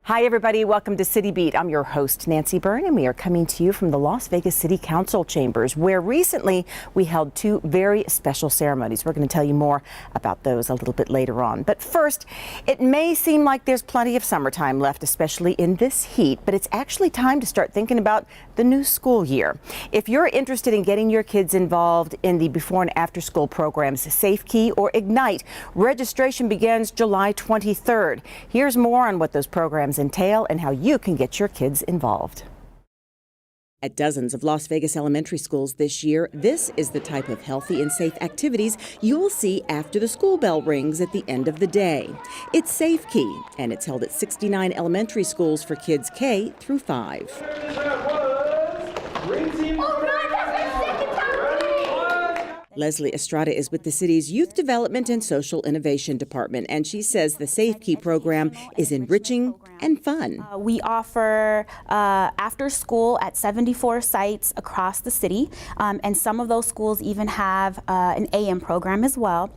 Hi everybody, welcome to City Beat. I'm your host Nancy Byrne, and we are coming to you from the Las Vegas City Council chambers, where recently we held two very special ceremonies. We're going to tell you more about those a little bit later on. But first, it may seem like there's plenty of summertime left, especially in this heat, but it's actually time to start thinking about the new school year. If you're interested in getting your kids involved in the before and after school programs SAFEKEY or Ignite, registration begins July 23rd. Here's more on what those programs entail and how you can get your kids involved. At dozens of Las Vegas elementary schools this year, this is the type of healthy and safe activities you'll see after the school bell rings at the end of the day. It's SAFEKEY, and it's held at 69 elementary schools for kids K through 5. Leslie Estrada is with the city's Youth Development and Social Innovation Department, and she says the SAFEKEY program is enriching and fun. We offer after school at 74 sites across the city, and some of those schools even have an AM program as well.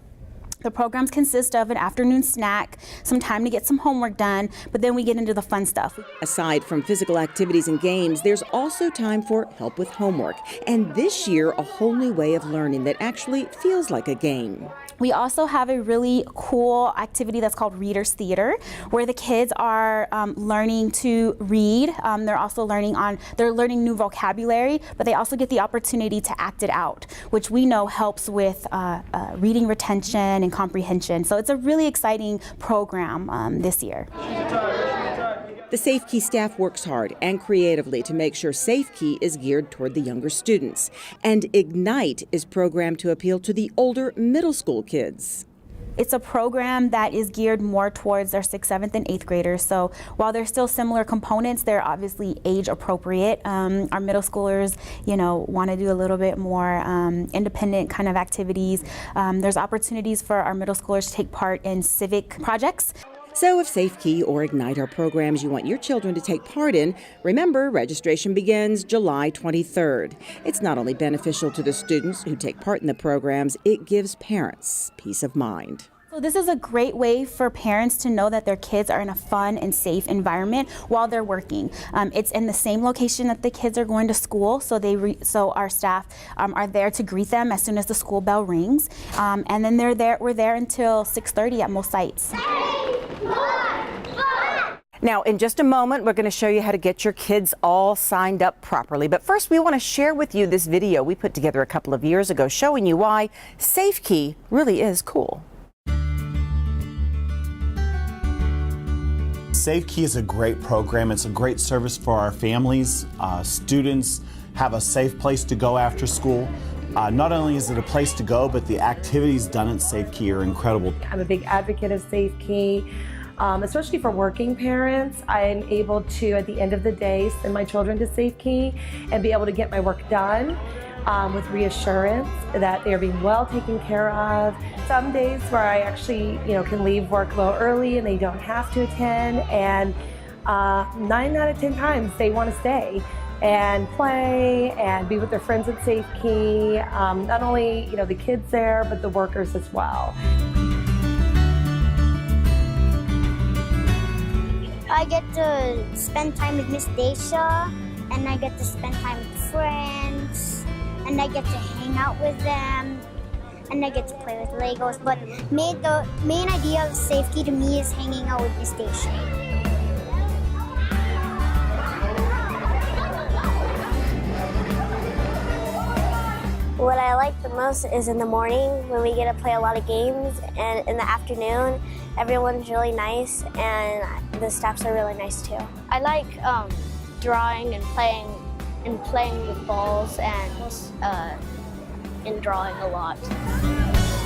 The programs consist of an afternoon snack, some time to get some homework done, but then we get into the fun stuff. Aside from physical activities and games, there's also time for help with homework. And this year, a whole new way of learning that actually feels like a game. We also have a really cool activity that's called Reader's Theater, where the kids are learning to read. They're also learning new vocabulary, but they also get the opportunity to act it out, which we know helps with reading retention and comprehension. So it's a really exciting program this year. The SAFEKEY staff works hard and creatively to make sure SAFEKEY is geared toward the younger students. And Ignite is programmed to appeal to the older middle school kids. It's a program that is geared more towards our 6th, 7th, and 8th graders. So while there's still similar components, they're obviously age appropriate. Our middle schoolers, want to do a little bit more independent kind of activities. There's opportunities for our middle schoolers to take part in civic projects. So if SAFEKEY or Ignite are programs you want your children to take part in, remember, registration begins July 23rd. It's not only beneficial to the students who take part in the programs, it gives parents peace of mind. So this is a great way for parents to know that their kids are in a fun and safe environment while they're working. It's in the same location that the kids are going to school, so our staff are there to greet them as soon as the school bell rings, and then we're there until 6:30 at most sites. Now, in just a moment, we're going to show you how to get your kids all signed up properly. But first, we want to share with you this video we put together a couple of years ago showing you why SAFEKEY really is cool. SAFEKEY is a great program. It's a great service for our families. Students have a safe place to go after school. Not only is it a place to go, but the activities done at SAFEKEY are incredible. I'm a big advocate of SAFEKEY, especially for working parents. I'm able to, at the end of the day, send my children to SAFEKEY and be able to get my work done with reassurance that they're being well taken care of. Some days where I actually, can leave work a little early and they don't have to attend, and 9 out of 10 times they want to stay and play and be with their friends at SAFEKEY. Not only, the kids there, but the workers as well. I get to spend time with Miss Daisha, and I get to spend time with friends, and I get to hang out with them, and I get to play with Legos. But the main idea of SAFEKEY to me is hanging out with Miss Daisha. What I like the most is in the morning when we get to play a lot of games, and in the afternoon, everyone's really nice and the staffs are really nice too. I like drawing and playing with balls and drawing a lot.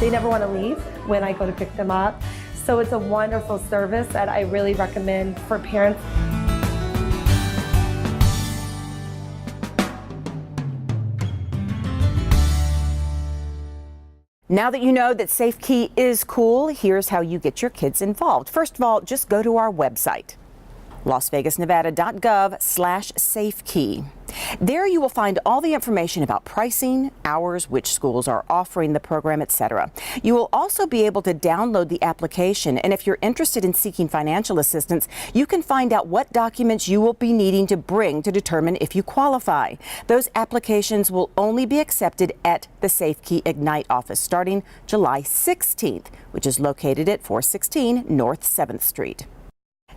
They never want to leave when I go to pick them up. So it's a wonderful service that I really recommend for parents. Now that you know that SAFEKEY is cool, here's how you get your kids involved. First of all, just go to our website. LasVegasNevada.gov/SAFEKEY. There you will find all the information about pricing, hours, which schools are offering the program, etc. You will also be able to download the application, and if you're interested in seeking financial assistance, you can find out what documents you will be needing to bring to determine if you qualify. Those applications will only be accepted at the SAFEKEY Ignite office starting July 16th, which is located at 416 North 7th Street.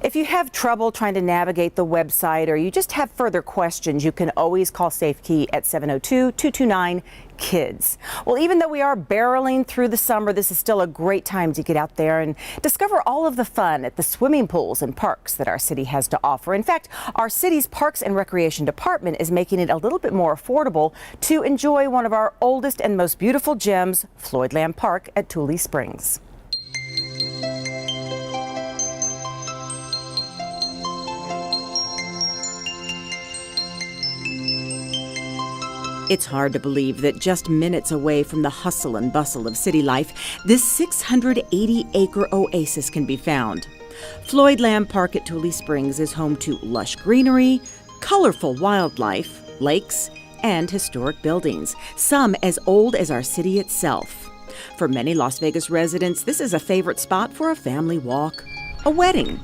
If you have trouble trying to navigate the website or you just have further questions, you can always call SAFEKEY at 702-229-KIDS. Well, even though we are barreling through the summer, this is still a great time to get out there and discover all of the fun at the swimming pools and parks that our city has to offer. In fact, our city's Parks and Recreation Department is making it a little bit more affordable to enjoy one of our oldest and most beautiful gyms, Floydland Park at Tule Springs. It's hard to believe that just minutes away from the hustle and bustle of city life, this 680-acre oasis can be found. Floydland Park at Tule Springs is home to lush greenery, colorful wildlife, lakes, and historic buildings, some as old as our city itself. For many Las Vegas residents, this is a favorite spot for a family walk, a wedding,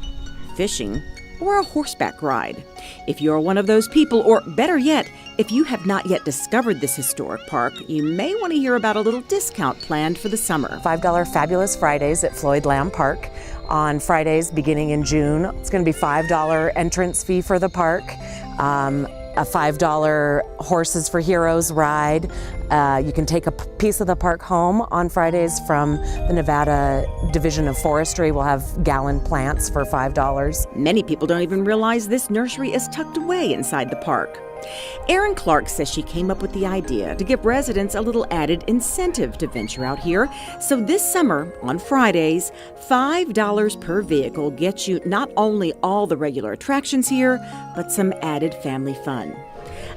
fishing, or a horseback ride. If you're one of those people, or better yet, if you have not yet discovered this historic park, you may want to hear about a little discount planned for the summer. $5 Fabulous Fridays at Floydland Park on Fridays beginning in June. It's going to be $5 entrance fee for the park, a $5 Horses for Heroes ride. You can take a piece of the park home on Fridays from the Nevada Division of Forestry. We'll have gallon plants for $5. Many people don't even realize this nursery is tucked away inside the park. Erin Clark says she came up with the idea to give residents a little added incentive to venture out here. So this summer, on Fridays, $5 per vehicle gets you not only all the regular attractions here, but some added family fun.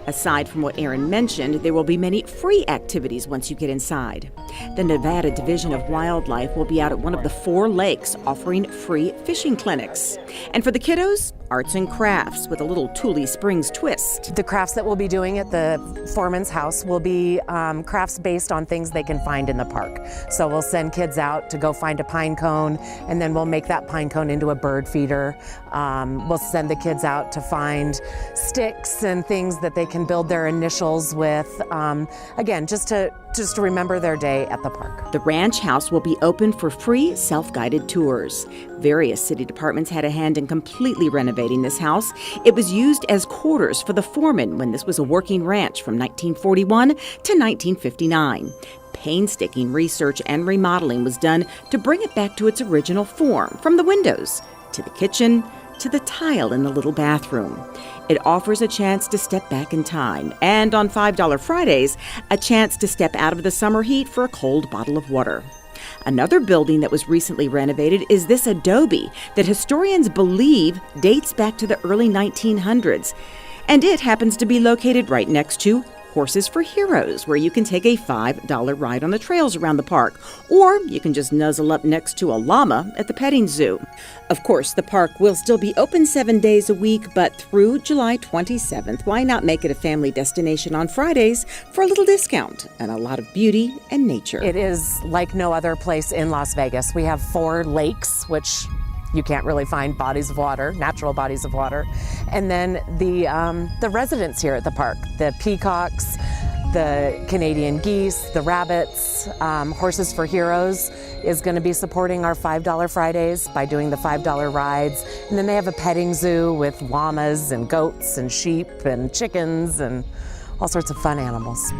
Aside from what Erin mentioned, there will be many free activities once you get inside. The Nevada Division of Wildlife will be out at one of the 4 lakes offering free fishing clinics. And for the kiddos, arts and crafts with a little Tule Springs twist. The crafts that we'll be doing at the Foreman's house will be crafts based on things they can find in the park. So we'll send kids out to go find a pine cone, and then we'll make that pine cone into a bird feeder. We'll send the kids out to find sticks and things that they can build their initials with. Again, just to remember their day at the park. The ranch house will be open for free self-guided tours. Various city departments had a hand in completely renovating this house. It was used as quarters for the foreman when this was a working ranch from 1941 to 1959. Painstaking research and remodeling was done to bring it back to its original form, from the windows to the kitchen to the tile in the little bathroom. It offers a chance to step back in time, and on $5 Fridays, a chance to step out of the summer heat for a cold bottle of water. Another building that was recently renovated is this adobe that historians believe dates back to the early 1900s, and it happens to be located right next to Horses for Heroes, where you can take a $5 ride on the trails around the park, or you can just nuzzle up next to a llama at the petting zoo. Of course, the park will still be open 7 days a week, but through July 27th, why not make it a family destination on Fridays for a little discount and a lot of beauty and nature? It is like no other place in Las Vegas. We have 4 lakes, which you can't really find bodies of water, natural bodies of water. And then the residents here at the park, the peacocks, the Canadian geese, the rabbits, Horses for Heroes is going to be supporting our $5 Fridays by doing the $5 rides. And then they have a petting zoo with llamas and goats and sheep and chickens and all sorts of fun animals.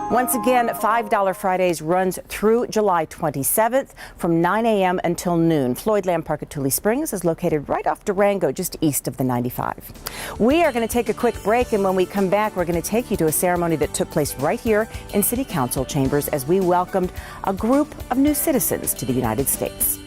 Once again, $5 Fridays runs through July 27th from 9 a.m. until noon. Floydland Park at Tule Springs is located right off Durango, just east of the 95. We are going to take a quick break, and when we come back, we're going to take you to a ceremony that took place right here in City Council chambers as we welcomed a group of new citizens to the United States.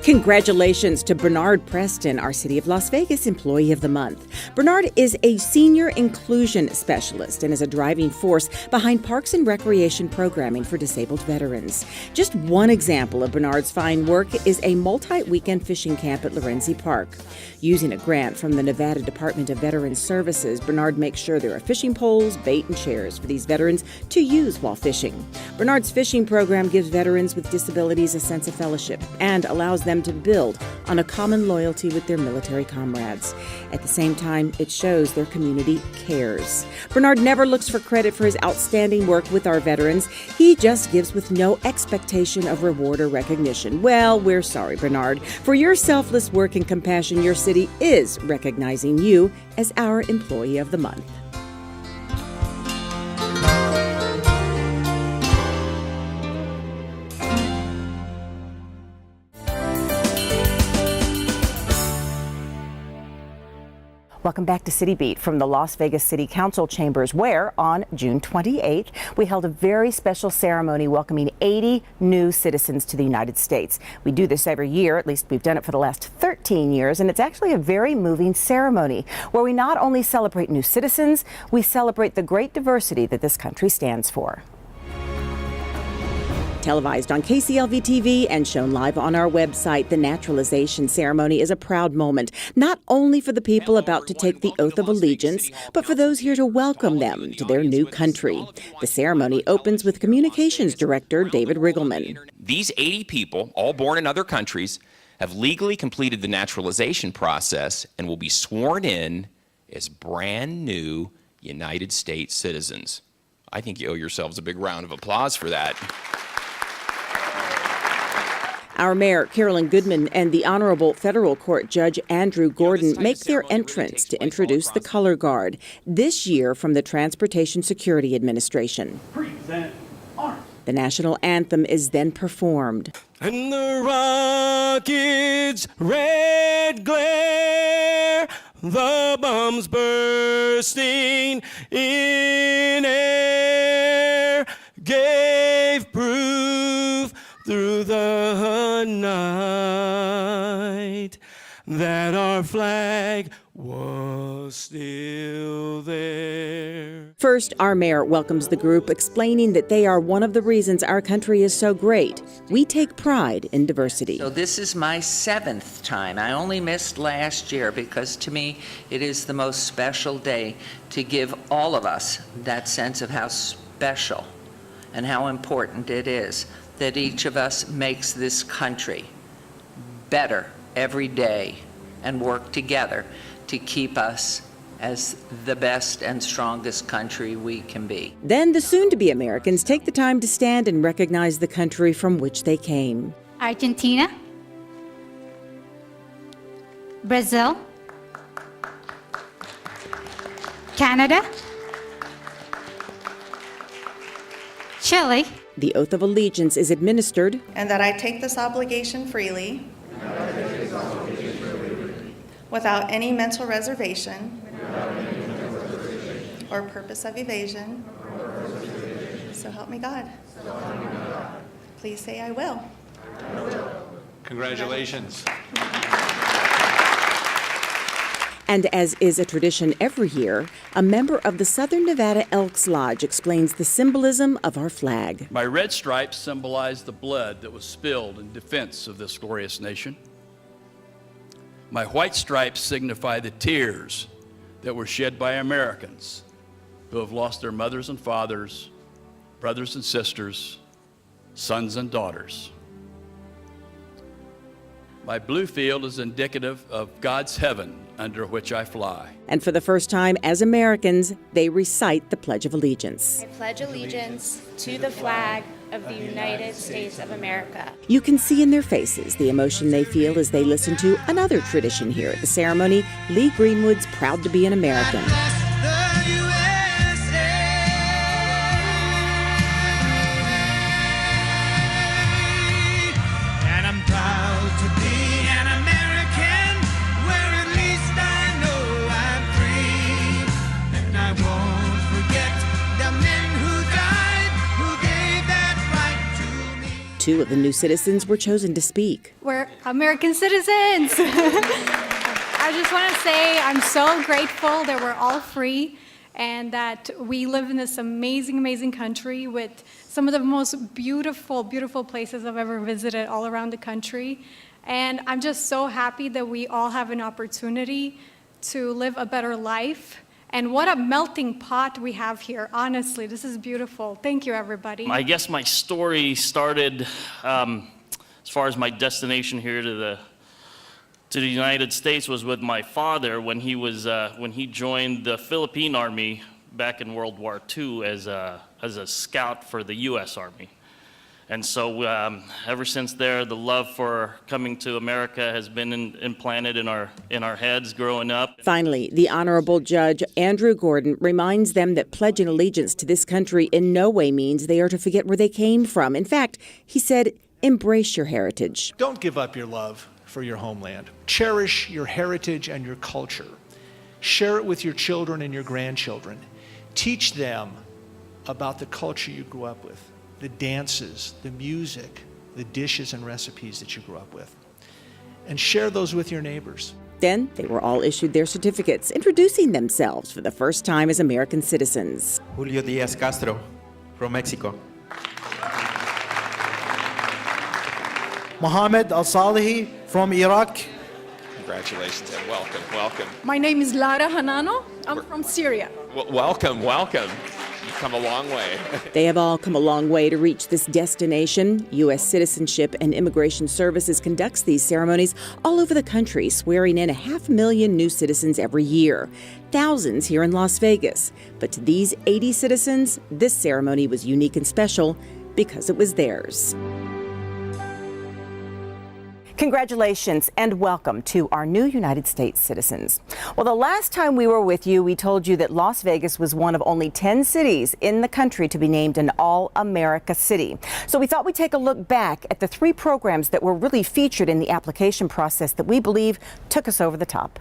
Congratulations to Bernard Preston, our City of Las Vegas Employee of the Month. Bernard is a senior inclusion specialist and is a driving force behind parks and recreation programming for disabled veterans. Just one example of Bernard's fine work is a multi-weekend fishing camp at Lorenzi Park. Using a grant from the Nevada Department of Veterans Services, Bernard makes sure there are fishing poles, bait, and chairs for these veterans to use while fishing. Bernard's fishing program gives veterans with disabilities a sense of fellowship and allows them to build on a common loyalty with their military comrades. At the same time, it shows their community cares. Bernard never looks for credit for his outstanding work with our veterans. He just gives with no expectation of reward or recognition. Well, we're sorry, Bernard. For your selfless work and compassion, your city is recognizing you as our Employee of the Month. Welcome back to City Beat from the Las Vegas City Council chambers, where on June 28th, we held a very special ceremony welcoming 80 new citizens to the United States. We do this every year, at least we've done it for the last 13 years, and it's actually a very moving ceremony where we not only celebrate new citizens, we celebrate the great diversity that this country stands for. Televised on KCLV TV and shown live on our website, the Naturalization Ceremony is a proud moment, not only for the people about to take the oath of allegiance, but for those here to welcome them to their new country. The ceremony opens with Communications Director David Riggleman. These 80 people, all born in other countries, have legally completed the naturalization process and will be sworn in as brand new United States citizens. I think you owe yourselves a big round of applause for that. Our Mayor, Carolyn Goodman, and the Honorable Federal Court Judge Andrew Gordon make their entrance to introduce the color guard, this year from the Transportation Security Administration. Present arms. The national anthem is then performed. And the rocket's red glare, the bombs bursting in air, gave proof through the night that our flag was still there. First, our mayor welcomes the group, explaining that they are one of the reasons our country is so great. We take pride in diversity. So this is my 7th time. I only missed last year because to me it is the most special day to give all of us that sense of how special and how important it is that each of us makes this country better every day and work together to keep us as the best and strongest country we can be. Then the soon-to-be Americans take the time to stand and recognize the country from which they came. Argentina, Brazil, Canada, Chile. The oath of allegiance is administered. And that I take this obligation freely, without any mental reservation or purpose of evasion. So help me God. Please say I will. Congratulations. And as is a tradition every year, a member of the Southern Nevada Elks Lodge explains the symbolism of our flag. My red stripes symbolize the blood that was spilled in defense of this glorious nation. My white stripes signify the tears that were shed by Americans who have lost their mothers and fathers, brothers and sisters, sons and daughters. My blue field is indicative of God's heaven under which I fly. And for the first time as Americans, they recite the Pledge of Allegiance. I pledge allegiance to the flag of the United States of America. You can see in their faces the emotion they feel as they listen to another tradition here at the ceremony, Lee Greenwood's Proud to be an American. 2 of the new citizens were chosen to speak. We're American citizens. I just want to say I'm so grateful that we're all free and that we live in this amazing, amazing country with some of the most beautiful, beautiful places I've ever visited all around the country. And I'm just so happy that we all have an opportunity to live a better life. And what a melting pot we have here. Honestly, this is beautiful. Thank you, everybody. I guess my story started as far as my destination here to the United States was with my father when he joined the Philippine Army back in World War II as a scout for the U.S. Army. And so ever since there, the love for coming to America has been implanted in our heads growing up. Finally, the Honorable Judge Andrew Gordon reminds them that pledging allegiance to this country in no way means they are to forget where they came from. In fact, he said, embrace your heritage. Don't give up your love for your homeland. Cherish your heritage and your culture. Share it with your children and your grandchildren. Teach them about the culture you grew up with, the dances, the music, the dishes and recipes that you grew up with. And share those with your neighbors. Then they were all issued their certificates, introducing themselves for the first time as American citizens. Julio Diaz Castro, from Mexico. Mohammed Al-Salehi from Iraq. Congratulations and welcome, welcome. My name is Lara Hanano. I'm from Syria. Welcome, welcome. You've come a long way. They have all come a long way to reach this destination. U.S. Citizenship and Immigration Services conducts these ceremonies all over the country, swearing in 500,000 new citizens every year. Thousands here in Las Vegas. But to these 80 citizens, this ceremony was unique and special because it was theirs. Congratulations and welcome to our new United States citizens. Well, the last time we were with you, we told you that Las Vegas was one of only 10 cities in the country to be named an All-America City. So we thought we'd take a look back at the 3 programs that were really featured in the application process that we believe took us over the top.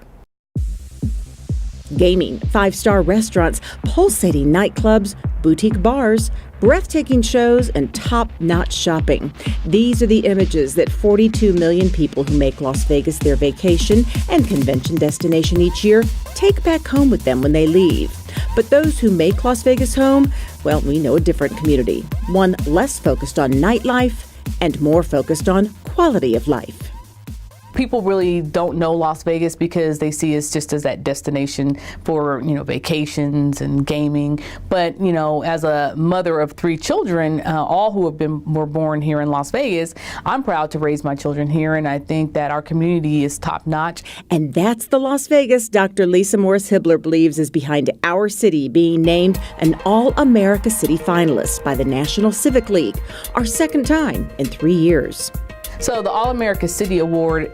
Gaming, 5-star restaurants, pulsating nightclubs, boutique bars, breathtaking shows, and top-notch shopping. These are the images that 42 million people who make Las Vegas their vacation and convention destination each year take back home with them when they leave. But those who make Las Vegas home, well, we know a different community. One less focused on nightlife and more focused on quality of life. People really don't know Las Vegas because they see us just as that destination for, vacations and gaming. But, as a mother of 3 children, all who were born here in Las Vegas, I'm proud to raise my children here, and I think that our community is top notch. And that's the Las Vegas Dr. Lisa Morris-Hibbler believes is behind our city being named an All-America City finalist by the National Civic League, our second time in 3 years. So the All-America City Award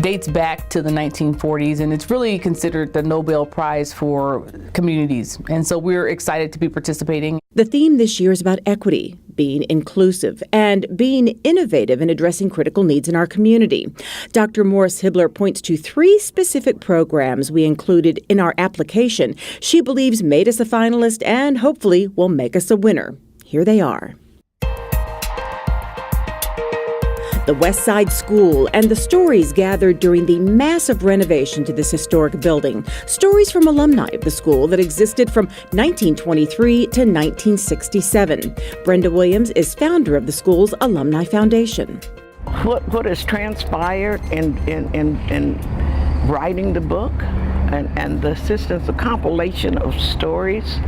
dates back to the 1940s, and it's really considered the Nobel Prize for communities. And so we're excited to be participating. The theme this year is about equity, being inclusive, and being innovative in addressing critical needs in our community. Dr. Morris-Hibbler points to 3 specific programs we included in our application she believes made us a finalist and hopefully will make us a winner. Here they are. The West Side School and the stories gathered during the massive renovation to this historic building. Stories from alumni of the school that existed from 1923 to 1967. Brenda Williams is founder of the school's Alumni Foundation. What has transpired in writing the book and the assistance, the compilation of stories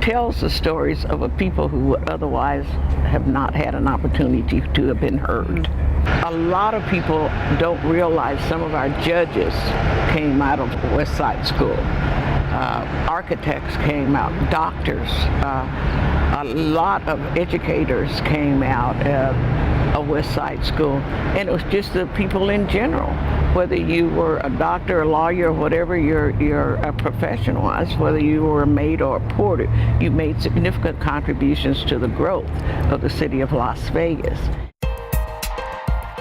tells the stories of a people who would otherwise have not had an opportunity to have been heard. A lot of people don't realize some of our judges came out of West Side School. Architects came out, doctors, a lot of educators came out of West Side School, and it was just the people in general. Whether you were a doctor, a lawyer, whatever your profession was, whether you were a maid or a porter, you made significant contributions to the growth of the city of Las Vegas.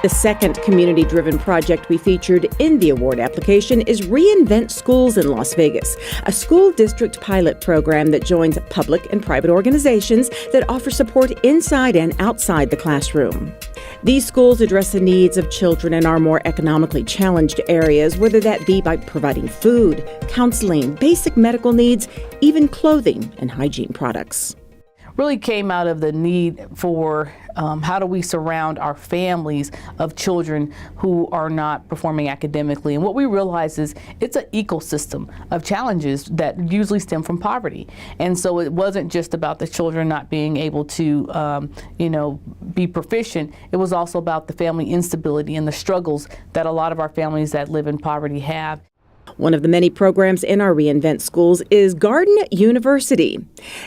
The second community-driven project we featured in the award application is Relnvent Schools in Las Vegas, a school district pilot program that joins public and private organizations that offer support inside and outside the classroom. These schools address the needs of children in our more economically challenged areas, whether that be by providing food, counseling, basic medical needs, even clothing and hygiene products. Really came out of the need for how do we surround our families of children who are not performing academically. And what we realize is it's an ecosystem of challenges that usually stem from poverty. And so it wasn't just about the children not being able to be proficient. It was also about the family instability and the struggles that a lot of our families that live in poverty have. One of the many programs in our Relnvent schools is Garden University.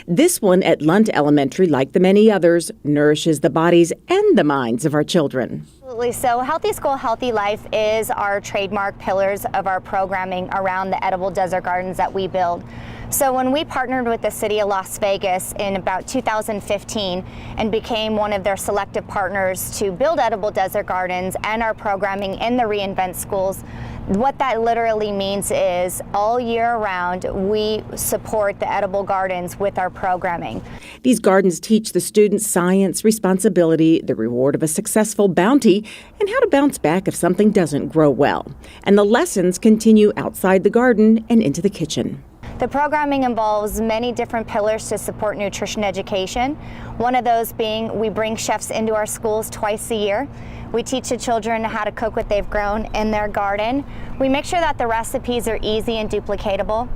This one at Lunt Elementary, like the many others, nourishes the bodies and the minds of our children. Absolutely. So Healthy School, Healthy Life is our trademark pillars of our programming around the edible desert gardens that we build. So when we partnered with the city of Las Vegas in about 2015 and became one of their selective partners to build edible desert gardens and our programming in the Relnvent schools, what that literally means is all year round we support the edible gardens with our programming. These gardens teach the students science, responsibility, the reward of a successful bounty, and how to bounce back if something doesn't grow well. And the lessons continue outside the garden and into the kitchen. The programming involves many different pillars to support nutrition education. One of those being we bring chefs into our schools twice a year. We teach the children how to cook what they've grown in their garden. We make sure that the recipes are easy and duplicatable.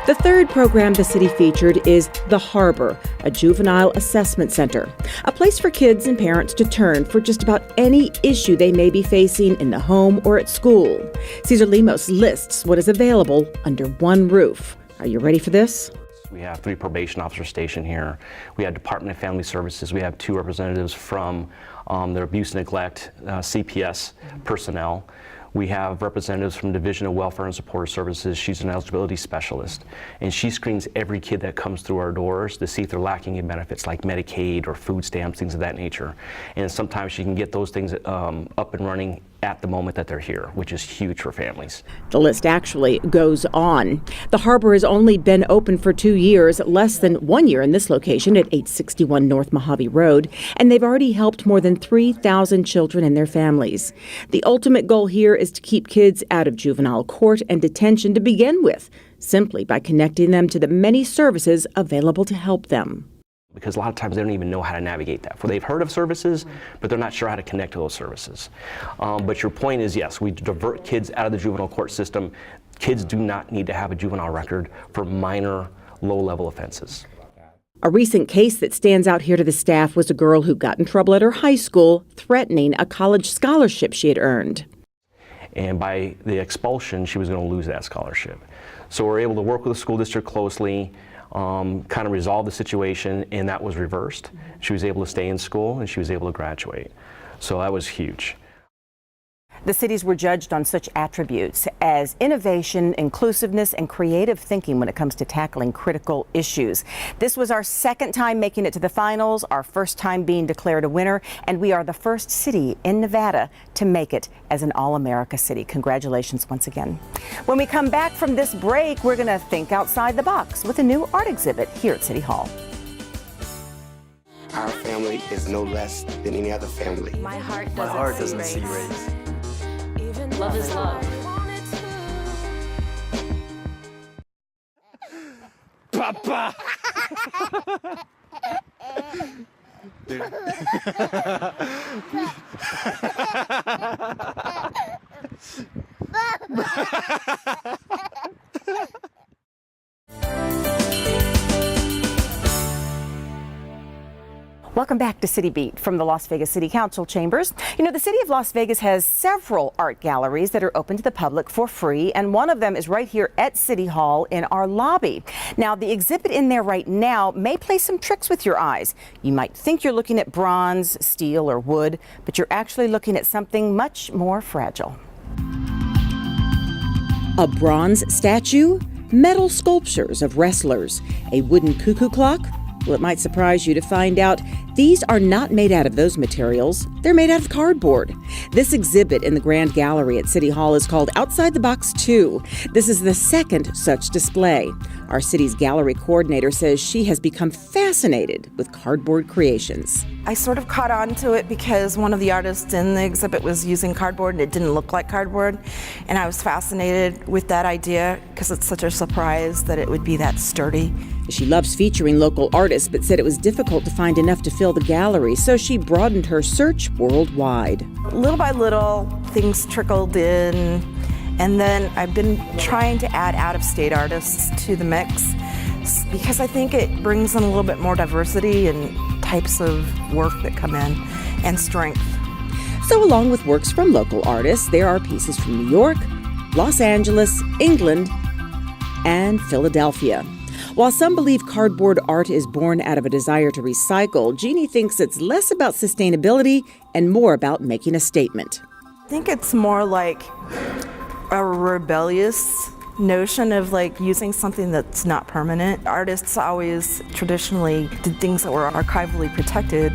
The third program the city featured is The Harbor, a juvenile assessment center, a place for kids and parents to turn for just about any issue they may be facing in the home or at school. Cesar Lemos lists what is available under one roof. Are you ready for this? We have 3 probation officers stationed here. We have Department of Family Services. We have 2 representatives from the Abuse and Neglect CPS personnel. We have representatives from Division of Welfare and Supportive Services. She's an eligibility specialist, and she screens every kid that comes through our doors to see if they're lacking in benefits like Medicaid or food stamps, things of that nature. And sometimes she can get those things up and running at the moment that they're here, which is huge for families. The list actually goes on. The Harbor has only been open for 2 years, less than 1 year in this location at 861 North Mojave Road, and they've already helped more than 3,000 children and their families. The ultimate goal here is to keep kids out of juvenile court and detention to begin with, simply by connecting them to the many services available to help them. Because a lot of times they don't even know how to navigate that. They've heard of services, but they're not sure how to connect to those services. But your point is, yes, we divert kids out of the juvenile court system. Kids do not need to have a juvenile record for minor, low-level offenses. A recent case that stands out here to the staff was a girl who got in trouble at her high school, threatening a college scholarship she had earned. And by the expulsion, she was going to lose that scholarship. So we're able to work with the school district closely, kind of resolve the situation, and that was reversed. She was able to stay in school and she was able to graduate. So that was huge. The cities were judged on such attributes as innovation, inclusiveness, and creative thinking when it comes to tackling critical issues. This was our second time making it to the finals, our first time being declared a winner, and we are the first city in Nevada to make it as an All-America city. Congratulations once again. When we come back from this break, we're going to think outside the box with a new art exhibit here at City Hall. Our family is no less than any other family. My heart doesn't see race. Love is love. Papa! Welcome back to City Beat from the Las Vegas City Council chambers. You know, the city of Las Vegas has several art galleries that are open to the public for free, and one of them is right here at City Hall in our lobby. Now, the exhibit in there right now may play some tricks with your eyes. You might think you're looking at bronze, steel, or wood, but you're actually looking at something much more fragile. A bronze statue, metal sculptures of wrestlers, a wooden cuckoo clock. Well, it might surprise you to find out these are not made out of those materials. They're made out of cardboard. This exhibit in the Grand Gallery at City Hall is called Outside the Box 2. This is the second such display. Our city's gallery coordinator says she has become fascinated with cardboard creations. I sort of caught on to it because one of the artists in the exhibit was using cardboard and it didn't look like cardboard. And I was fascinated with that idea because it's such a surprise that it would be that sturdy. She loves featuring local artists, but said it was difficult to find enough to fill the gallery, so she broadened her search worldwide. Little by little, things trickled in, and then I've been trying to add out-of-state artists to the mix because I think it brings in a little bit more diversity and types of work that come in, and strength. So along with works from local artists, there are pieces from New York, Los Angeles, England, and Philadelphia. While some believe cardboard art is born out of a desire to recycle, Jeannie thinks it's less about sustainability and more about making a statement. I think it's more like a rebellious notion of like using something that's not permanent. Artists always traditionally did things that were archivally protected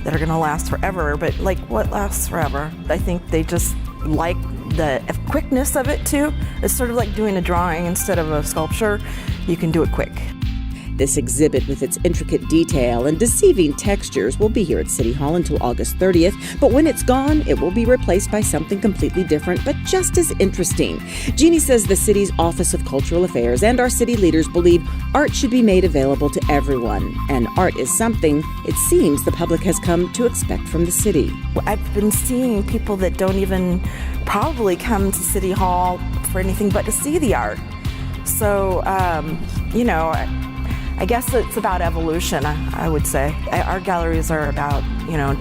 that are going to last forever, but like what lasts forever? I think they just like the quickness of it too. It's sort of like doing a drawing instead of a sculpture. You can do it quick. This exhibit with its intricate detail and deceiving textures will be here at City Hall until August 30th, but when it's gone, it will be replaced by something completely different, but just as interesting. Jeannie says the city's Office of Cultural Affairs and our city leaders believe art should be made available to everyone, and art is something it seems the public has come to expect from the city. I've been seeing people that don't even probably come to City Hall for anything but to see the art. So, I guess it's about evolution, I would say. Our galleries are about,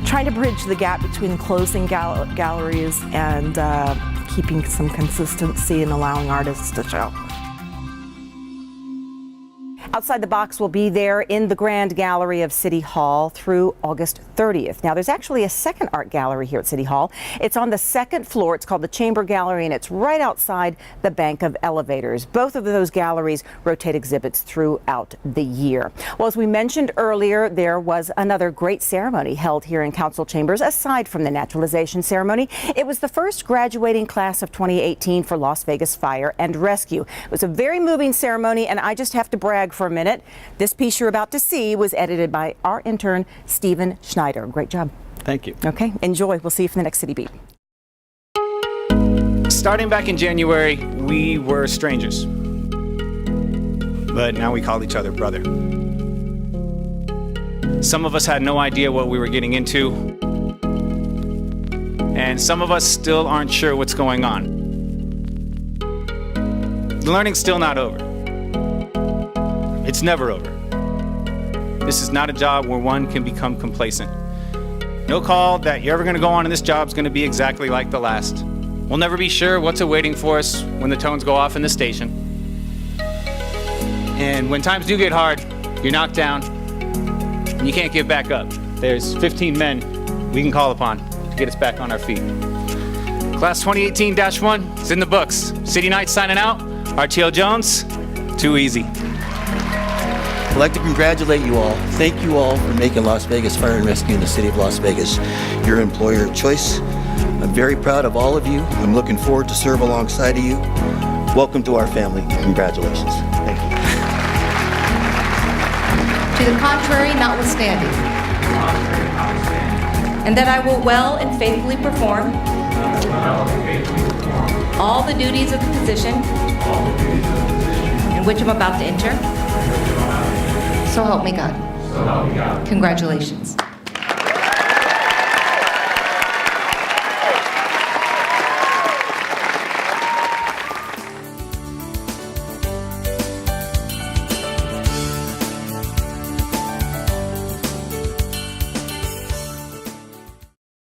trying to bridge the gap between closing galleries and keeping some consistency and allowing artists to show. Outside the Box will be there in the Grand Gallery of City Hall through August 30th. Now, there's actually a second art gallery here at City Hall. It's on the second floor. It's called the Chamber Gallery, and it's right outside the bank of elevators. Both of those galleries rotate exhibits throughout the year. Well, as we mentioned earlier, there was another great ceremony held here in Council Chambers, aside from the Naturalization Ceremony. It was the first graduating class of 2018 for Las Vegas Fire and Rescue. It was a very moving ceremony, and I just have to brag for a minute. This piece you're about to see was edited by our intern, Stephen Schneider. Great job. Thank you. Okay, enjoy. We'll see you for the next City Beat. Starting back in January, we were strangers. But now we call each other brother. Some of us had no idea what we were getting into. And some of us still aren't sure what's going on. The learning's still not over. It's never over. This is not a job where one can become complacent. No call that you're ever going to go on in this job is going to be exactly like the last. We'll never be sure what's awaiting for us when the tones go off in the station. And when times do get hard, you're knocked down, and you can't get back up. There's 15 men we can call upon to get us back on our feet. Class 2018-1 is in the books. City Night signing out. RTO Jones, too easy. I'd like to congratulate you all. Thank you all for making Las Vegas Fire and Rescue in the city of Las Vegas your employer of choice. I'm very proud of all of you. I'm looking forward to serve alongside of you. Welcome to our family. Congratulations. Thank you. To the contrary, notwithstanding. And that I will well and faithfully perform all the duties of the position in which I'm about to enter. So help me God. Congratulations.